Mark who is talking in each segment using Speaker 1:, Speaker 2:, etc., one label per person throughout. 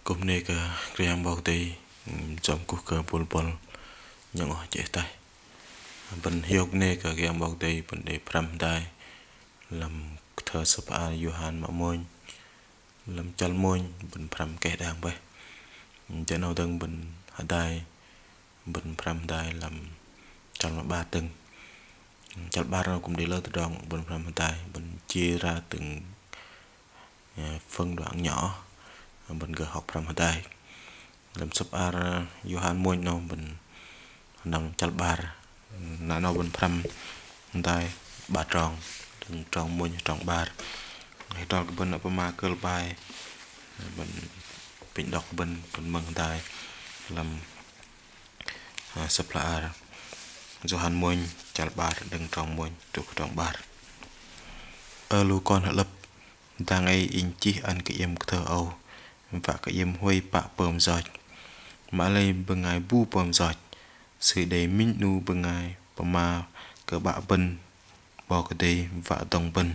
Speaker 1: Cùng này cả riêng bao tì trong cuộc cờ bồn bồn những ở chế tay bên hiệp này cả riêng bao tì bên để pram đai làm thờ sập a Johan mà môi làm chal môi bên pram kẻ đang bay cho nó đừng bên đai bên pram đai làm chal mà ba từng chal ba nó cũng đi lơ từ đòn bên pram đai bên chia ra từng phân đoạn nhỏ bên gờ học pram đai làm sắp ar Johan môi nó bên nằm chal bar nó bên pram đai ba tròn từng tròn môi tròn bar hay tròn bên ở ma cơ bài bên bình đọc bên mừng đai làm sắp là ar Johan môi chal bar đừng tròn môi trục tròn bar lu con hợp lập đang ai in chi ăn cái em thơ âu và cái em huay bạ bơm giọt mà lấy bằng ngày bu bơm giọt sự đầy minh nu bằng ngày mà cỡ bạ bần bỏ cái đây và đồng bần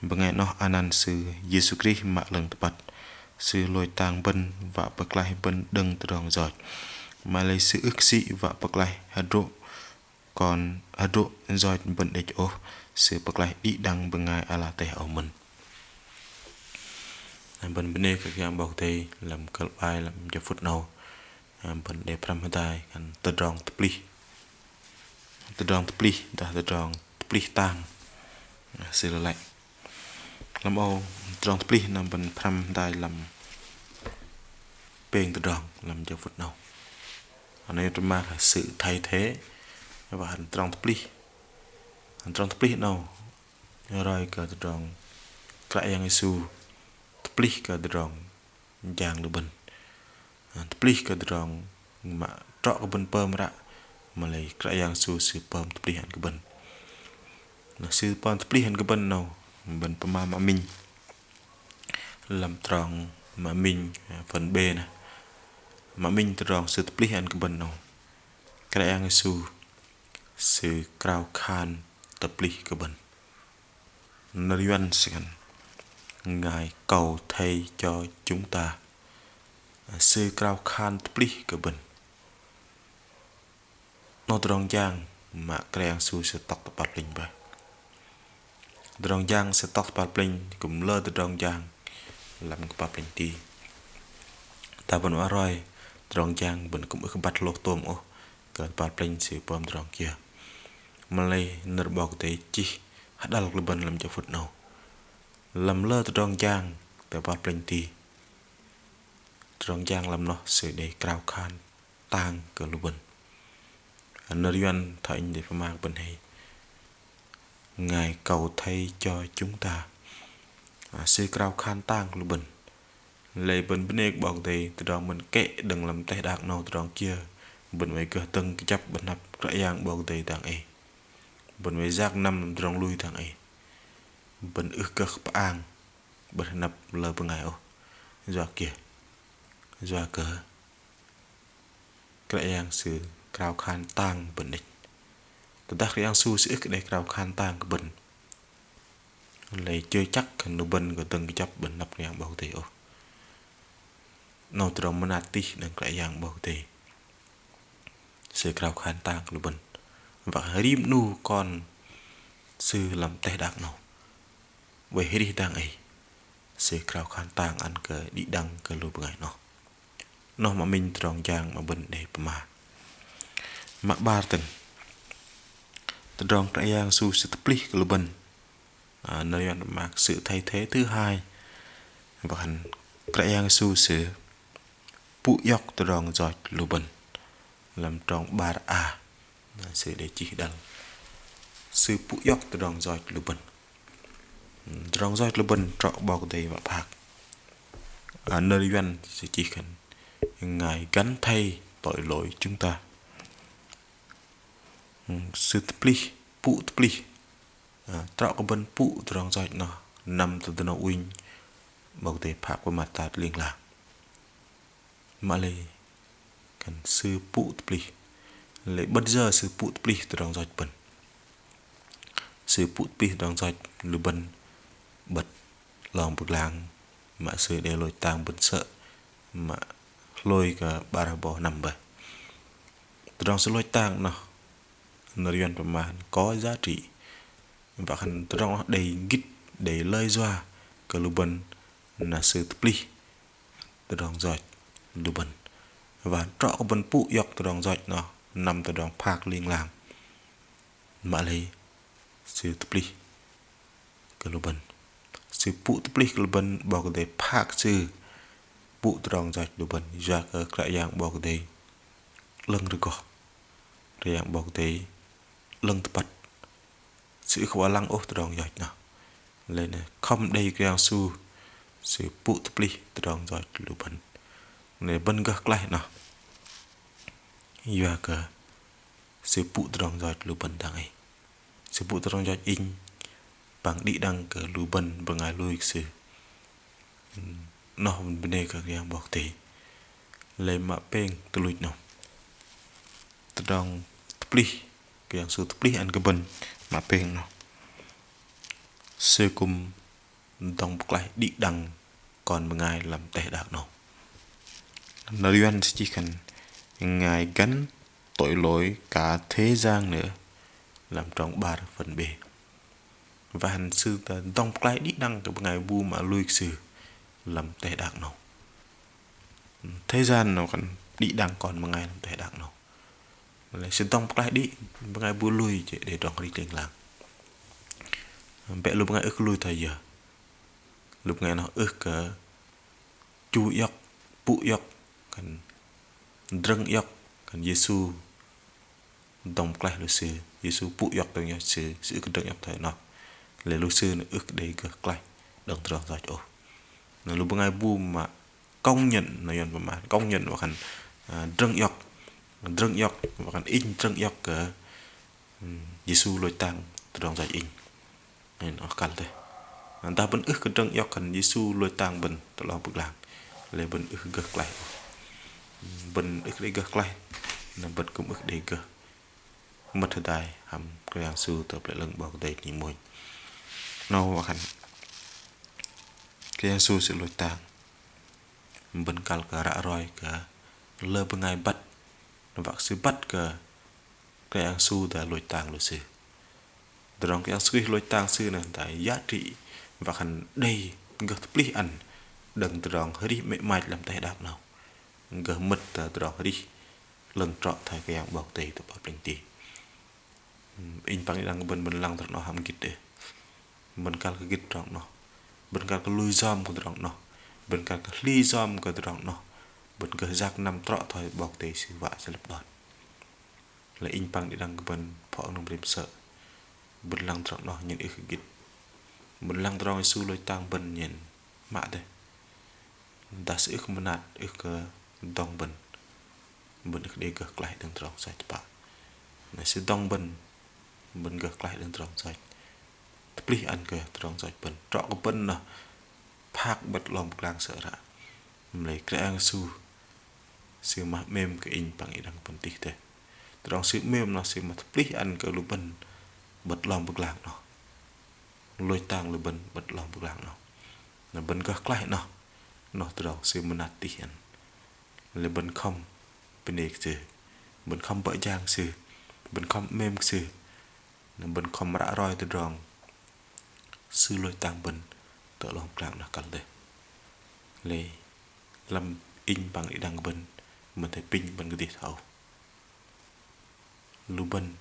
Speaker 1: bằng ngày nó anan sự Giêsu Christ mà lần tập sự lôi tàng bần và bậc lại bần đừng từ đồng giọt mà lấy sự ức sĩ và bậc lại còn giọt bần để chỗ sự bậc lại đi đăng bằng ngày ala tè ở mình bên này các yang bảo tây làm cơ bài làm cho phút nào bên để pram đai kan tự rong tập li ta tự rong tập li tang sự lại làm ô rong tập li nằm bên pram đai làm bền tự rong làm cho phút nào anh ấy trong mà sự thay thế và hành rong tập li nào rồi cơ tự rong cái yang isu pli ke drong jang lu ben pli ke drong ma trok ke ben pem ra malai krayang su si pem pli han ke ben na si pem pli han ke ben no ben pema ma min lam trong ma min phần b nè ma min drong si pli han ke ben no krayang su si krau khan pli ke ben nariwan sikan Ngài cầu thay cho chúng ta sư cao khan pli của mình nó tròn giang mà keng su sẽ tóc bát linh vậy tròn giang sẽ tóc bát linh cũng lơ tròn giang làm cái bát linh ti ta vẫn nói rồi tròn giang vẫn cũng không bắt lột tôm ô cái bát linh sẽ bơm tròn kia mà lấy nợ bọc để chi hạt đào lực bên làm cho phật nào làm lơ tròn giang để bát linh ti tròn giang làm nó sẽ để cao khan tang cái lục bình nơi duyên thấy để phải mang bên này Ngài cầu thay cho chúng ta sư cao khan tang lục bình lấy bên bên nàyบอกthì từ đó mình kệ đừng làm tay đạc nào từ đó kia bên mấy cửa tầng chấp bên hấp rẽ giangบอกthì thằng ấy bên mấy giác năm từ đó lui thằng ấy bên ước cơ bang bên nắp lơ bên ngày ô do kia do cờ rẽ giang sư cao khan tang bên địch từ đó rẽ su sẽ để cao khan tang của bên lấy chơi chắc nó bên của từng chấp bên nắp rẽ giangบอกthì ô nó từ mình ati đang cái dạng bảo tề sự cao khan tang lu bần và rim nu con sư làm tay đạc nào về hết đi đang ấy sự cao khan tang ăn cái đi đăng cái lu ngày nó mà mình tròn giang mà bần để mà ba từng tròn cái dạng su sự tập lý cái lu bần nơi mà sự thay thế thứ hai và hành cái dạng su sự phụ dọc tròn giọt lù bần làm tròn ba a sẽ để chỉ đằng sự phụ dọc tròn giọt lù bần tròn giọt lù bần trọ bọc đầy và phạc ở nơi văn sẽ chỉ cần Ngài gắn thay tội lỗi chúng ta sự tpli phụ tpli trọ có bần phụ tròn giọt nó nằm từ nó win bọc đầy phạc của mặt ta liên lạc mà lấy cần sư phụ tpli lấy bất giờ sư phụ tpli từ trong giọt bẩn sư phụ tpli trong giọt lưu bẩn bật lòng bực làng mà sư để lôi tang bẩn sợ mà lôi cả bà bò nằm bờ trong sự lôi tang nó nơi dânประมาณ có giá trị và hành trong đầy gít đầy lời doa cái lưu bần là sự tập ly từ đòn giỏi lưu bần và trọ có bần phụ dọc từ đòn giỏi nó nằm từ đòn phạc liên làm mà lấy sự tập ly cái lưu bần sự phụ tập ly cái lưu bần bảo cái để phạc sự phụ từ đòn giỏi lưu bần ra cái dạng bảo cái để lưng được gõ cái dạng bảo cái để lưng tập bật sự khóa lăng ốp từ đòn giỏi nào lên này không đây cái su sự phụ tập ly từ đòn giỏi lưu bần để bần gác lại nào và cái sự phụ từ đòn giỏi lưu bần đang ấy sự phụ từ đòn giỏi in bằng đi đăng cái lưu bần bằng ai lui sự nó bên đây cái dạng bảo thế lên mà bên từ lụt nào từ đòn tập ly cái dạng sự tập ly ăn cái bần mà bên nào sư cùng đồng bọc lại đi đằng còn một ngày làm tệ đạo nào nó liên chỉ cần ngài gắn tội lỗi cả thế gian nữa làm trong ba phần bề và hành sư ta đồng bọc lại đi đằng cái ngày bu mà lui sư làm tệ đạo nào thế gian nào còn đi đằng còn một ngày làm tệ đạo nào lại sư đồng bọc lại đi một ngày bu lui để trong đi tiền làng vẽ lúc ngày ước lui thời giờ lúc ngày nó ước cả chu yóc phụ yóc cần drâng yóc cần Giêsu đồng lại luật sư Giêsu phụ yóc đồng nhau sư sự cái drâng yóc thời nó lấy luật sư nó ước để gật lại đồng tròn ra chỗ lúc ngày bu mà công nhận nó nhận mà công nhận và cần drâng yóc và cần in drâng yóc cả Giêsu lôi tang tròn ra in nên nó cần thôi ta vẫn ước cái trăng yóc cần Giêsu lôi tang bình tự lo bực làm lấy bình ước gật lại bình ước để gật lại là bình cũng ước để gật mất thời đại hàm cái hàng sư tập lại lần bảo đầy nhị mùi nó hẳn cái hàng sư sẽ lôi tang bình cal cả rã roi cả lơ bên ngay bắt vạc sư bắt cả cái hàng sư đã lôi tang lôi sư trong cái sư lôi tang sư này tại giá trị và hành đây gật pli ăn đừng từ đòn hơi đi mẹ mạch làm tay đạp nào gật mật từ đòn hơi đi lần trọ thay cái dạng bảo tây từ bảo bình tì in bằng đang bên lăng thật nó ham kít để bên cal cái kít trọng nó bên cal cái lui giom của trọng nó bên cal cái ly giom của trọng nó bên cái giặc nằm trọ thôi bảo tây sư vạ sẽ lập đòn là in bằng đang bên phó nông đêm sợ bên lăng trọng nó những cái kít bên lăng tròn sư lôi tang bên nhìn mạ đây ta sẽ không nạt ước đông bên ước để gật lại đường tròn sạch bạn này sẽ đông bên gật lại đường tròn sạch tập lý ăn cái tròn sạch bên trọ của bên là phác bật lòng làng sợ ra lấy cái ăn su sự mà mềm cái in bằng ý đăng bên tì thế tròn sự mềm nó sự mà tập lý ăn cái lúc bên bật lòng bực làng nó lôi tang là bên bật lòng bực làng nó là bên gật lại nó từ đầu sự mình nạt tiền là bên không bên ếch sư bên không bỡ giang sư bên không mềm sư là bên không rã roi từ rong sư lôi tang bên tự lòng làng là cần đây lấy làm in bằng ý đăng bên mình thấy pin bên cái tiết hậu lưu bên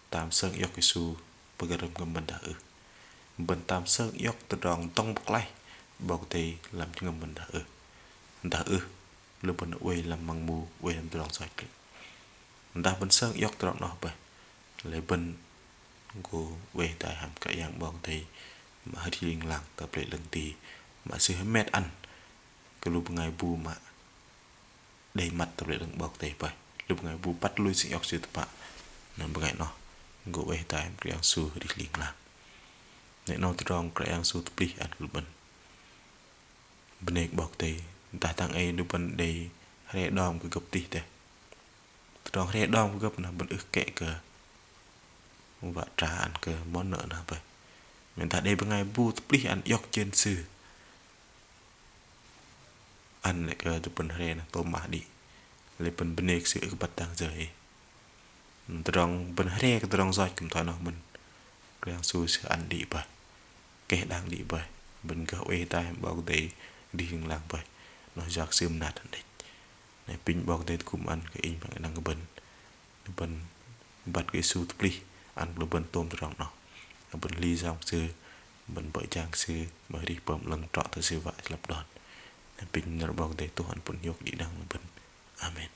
Speaker 1: tam sơn yóc cái su bờ gần ngầm bên đã bên tam sơn yóc từ rong tông bạc lại bảo tây làm cho ngầm mình đã lưu bên quay làm măng mù quay làm từ rong sạch đã bên sơn yóc từ rong nó vậy lấy bên của quay tại hàm cả dạng bảo tây mà hơi liên lạc tập lệ lần tì mà sư hơi mét ăn cái lúc ngày bu mà đầy mặt tập lệ lần bảo tây vậy lúc ngày bu bắt lui sinh yóc sư tập bạn nên bên ngày nó của quay tại hàm cái dạng sư hơi liên lạc để nó từ rong cái dạng sư tập đi ăn lúc bên này bảo tây ta tăng ấy lúc bên đây hay đom cái gấp tì thế từ đó hay đom cái gấp là bên ức kệ cờ và trả ăn cờ món nợ nào vậy mình ta đây bên ngày bu tập đi ăn yóc trên sư ăn lại cái tụi bên hè là tôm mà đi lấy bên này sự bắt đang rời trong bên hè cái trong giỏi cũng thoải nó mình cái xui sự ăn đi bởi cái đang đi bởi bên cái ê tai bao đấy đi hình làng bởi nó giặc xương nạt đấy này pin bao đấy cũng ăn cái in bằng năng cái bên bắt cái su tupli ăn bữa bên tôm trong nó bên ly dòng sư bên bởi trang sư mới đi bấm lần trọ từ sư vải lập đòn pin nó bao đấy tôi ăn bún nhục đi đang bên amen